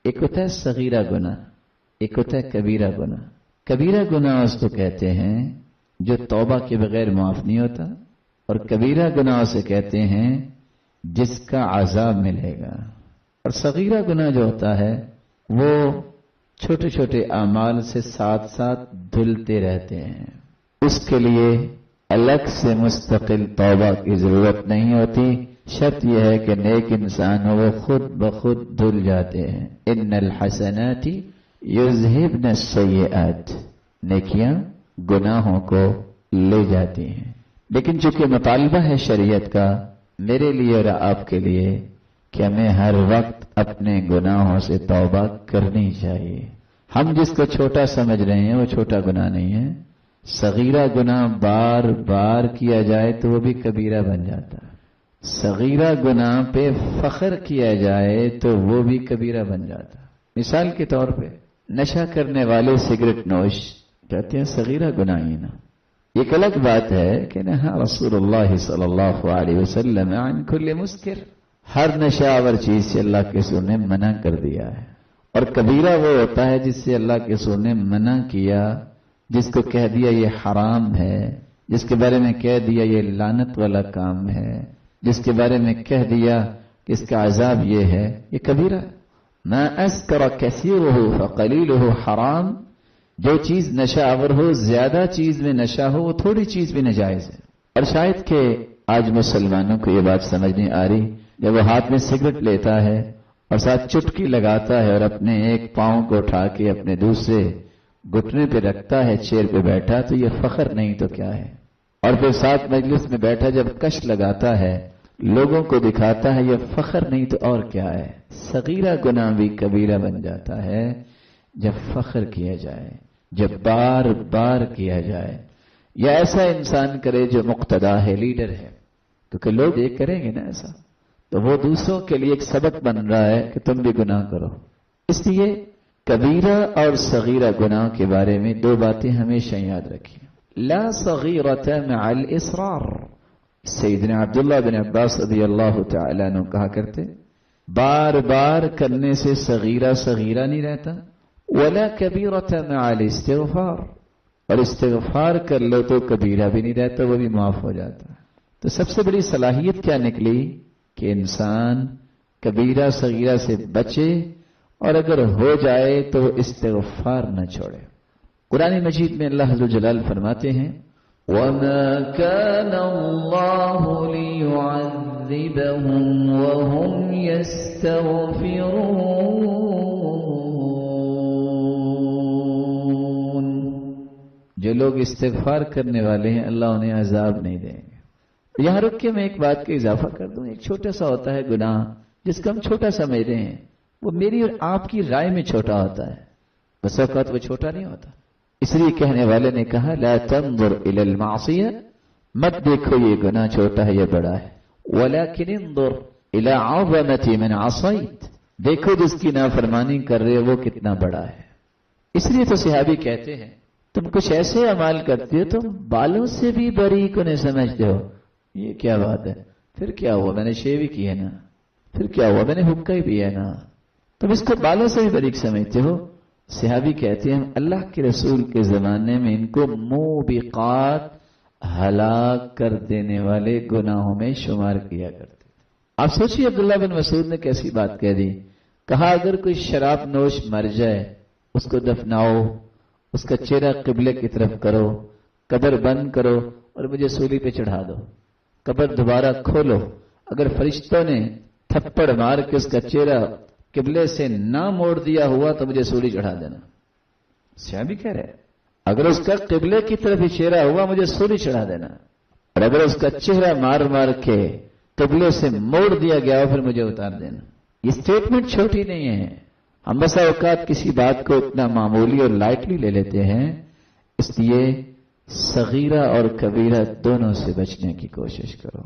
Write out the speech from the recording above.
ایک ہوتا ہے صغیرہ گناہ، ایک ہوتا ہے کبیرہ گناہ۔ کبیرہ گناہ اس کو کہتے ہیں جو توبہ کے بغیر معاف نہیں ہوتا، اور کبیرہ گناہ اسے کہتے ہیں جس کا عذاب ملے گا۔ اور صغیرہ گناہ جو ہوتا ہے وہ چھوٹے چھوٹے اعمال سے ساتھ ساتھ دھلتے رہتے ہیں، اس کے لیے الگ سے مستقل توبہ کی ضرورت نہیں ہوتی، شرط یہ ہے کہ نیک انسان ہو، وہ خود بخود دھل جاتے ہیں۔ ان الحسنات یذہبن السیئات، نیکیاں گناہوں کو لے جاتی ہیں۔ لیکن چونکہ مطالبہ ہے شریعت کا میرے لیے اور آپ کے لیے کہ ہمیں ہر وقت اپنے گناہوں سے توبہ کرنی چاہیے۔ ہم جس کو چھوٹا سمجھ رہے ہیں وہ چھوٹا گناہ نہیں ہے، صغیرہ گناہ بار بار کیا جائے تو وہ بھی کبیرہ بن جاتا ہے، صغیرہ گناہ پہ فخر کیا جائے تو وہ بھی کبیرہ بن جاتا ہے۔ مثال کے طور پہ نشہ کرنے والے سگریٹ نوش کہتے ہیں صغیرہ گناہ ہی نا۔ ایک الگ بات ہے کہ نہا رسول اللہ صلی اللہ علیہ وسلم عن کل مسکر، ہر نشہ آور چیز سے اللہ کے رسول نے منع کر دیا ہے۔ اور کبیرہ وہ ہوتا ہے جس سے اللہ کے رسول نے منع کیا، جس کو کہہ دیا یہ حرام ہے، جس کے بارے میں کہہ دیا یہ لعنت والا کام ہے، جس کے بارے میں کہہ دیا کہ اس کا عذاب یہ ہے، یہ کبیرہ۔ ما اسکر کثیرہ فقلیلہ حرام، جو چیز نشہ آور ہو، زیادہ چیز میں نشہ ہو، وہ تھوڑی چیز بھی ناجائز ہے۔ اور شاید کہ آج مسلمانوں کو یہ بات سمجھ نہیں آ رہی، جب وہ ہاتھ میں سگریٹ لیتا ہے اور ساتھ چٹکی لگاتا ہے اور اپنے ایک پاؤں کو اٹھا کے اپنے دوسرے گھٹنے پہ رکھتا ہے، چیئر پہ بیٹھا، تو یہ فخر نہیں تو کیا ہے؟ اور پھر ساتھ مجلس میں بیٹھا جب کش لگاتا ہے، لوگوں کو دکھاتا ہے، یہ فخر نہیں تو اور کیا ہے؟ صغیرہ گناہ بھی کبیرہ بن جاتا ہے جب فخر کیا جائے، جب بار بار کیا جائے، یا ایسا انسان کرے جو مقتدا ہے، لیڈر ہے، کیونکہ لوگ ایک کریں گے نا ایسا، تو وہ دوسروں کے لیے ایک سبق بن رہا ہے کہ تم بھی گناہ کرو۔ اس لیے کبیرہ اور صغیرہ گناہ کے بارے میں دو باتیں ہمیشہ یاد رکھیں۔ لا صغیرۃ مع الاصرار، سیدنا عبداللہ بن عباس رضی اللہ تعالیٰ عنہ کہا کرتے بار بار کرنے سے صغیرہ صغیرہ نہیں رہتا، ولا کبیرۃ مع الاستغفار، اور استغفار کر لو تو کبیرہ بھی نہیں رہتا، وہ بھی معاف ہو جاتا ہے۔ تو سب سے بڑی صلاحیت کیا نکلی کہ انسان کبیرہ صغیرہ سے بچے، اور اگر ہو جائے تو استغفار نہ چھوڑے۔ قرآن مجید میں اللہ عز و جلال فرماتے ہیں وَمَا كَانَ اللَّهُ لِيُعَذِّبَهُمْ وَهُمْ يَسْتَغْفِرُونَ، جو لوگ استغفار کرنے والے ہیں اللہ انہیں عذاب نہیں دیں گے۔ یہاں رک کے میں ایک بات کا اضافہ کر دوں، ایک چھوٹا سا ہوتا ہے گناہ جس کو ہم چھوٹا سمجھ رہے ہیں، وہ میری اور آپ کی رائے میں چھوٹا ہوتا ہے، بس اوقات وہ چھوٹا نہیں ہوتا۔ اس لیے کہنے والے نے کہا لا تنظر الى المعصیہ، مت دیکھو یہ گناہ چھوٹا ہے یا بڑا ہے، ولكن انظر الى عظمة من عصیت، دیکھو جس کی نافرمانی کر رہے وہ کتنا بڑا ہے۔ اس لیے تو صحابی کہتے ہیں تم کچھ ایسے اعمال کرتے ہو تم بالوں سے بھی باریک انہیں سمجھتے ہو، یہ کیا بات ہے؟ پھر کیا ہوا، میں نے شیو ہی کی ہے نا، پھر کیا ہوا، میں نے حکا ہی بھی ہے نا، تم اس کو بالوں سے بھی باریک سمجھتے ہو۔ صحابی کہتے ہیں اللہ کے رسول کے زمانے میں ان کو موبقات، ہلاک کر دینے والے گناہوں میں شمار کیا کرتے۔ آپ سوچیے عبداللہ بن مسعود نے کیسی بات کہہ دی، کہا اگر کوئی شراب نوش مر جائے اس کو دفناؤ، اس کا چہرہ قبلے کی طرف کرو، قبر بند کرو اور مجھے سولی پہ چڑھا دو، قبر دوبارہ کھولو، اگر فرشتوں نے تھپڑ مار کے اس کا چہرہ قبلے سے نہ موڑ دیا ہوا تو مجھے سولی چڑھا دینا۔ صحابی کہہ رہے اگر اس کا قبلے کی طرف ہی چہرہ ہوا مجھے سولی چڑھا دینا، اور اگر اس کا چہرہ مار مار کے قبلے سے موڑ دیا گیا ہو پھر مجھے اتار دینا۔ یہ سٹیٹمنٹ چھوٹی نہیں ہے، ہم بسا اوقات کسی بات کو اتنا معمولی اور لائٹلی لے لیتے ہیں، اس لیے صغیرہ اور کبیرہ دونوں سے بچنے کی کوشش کرو۔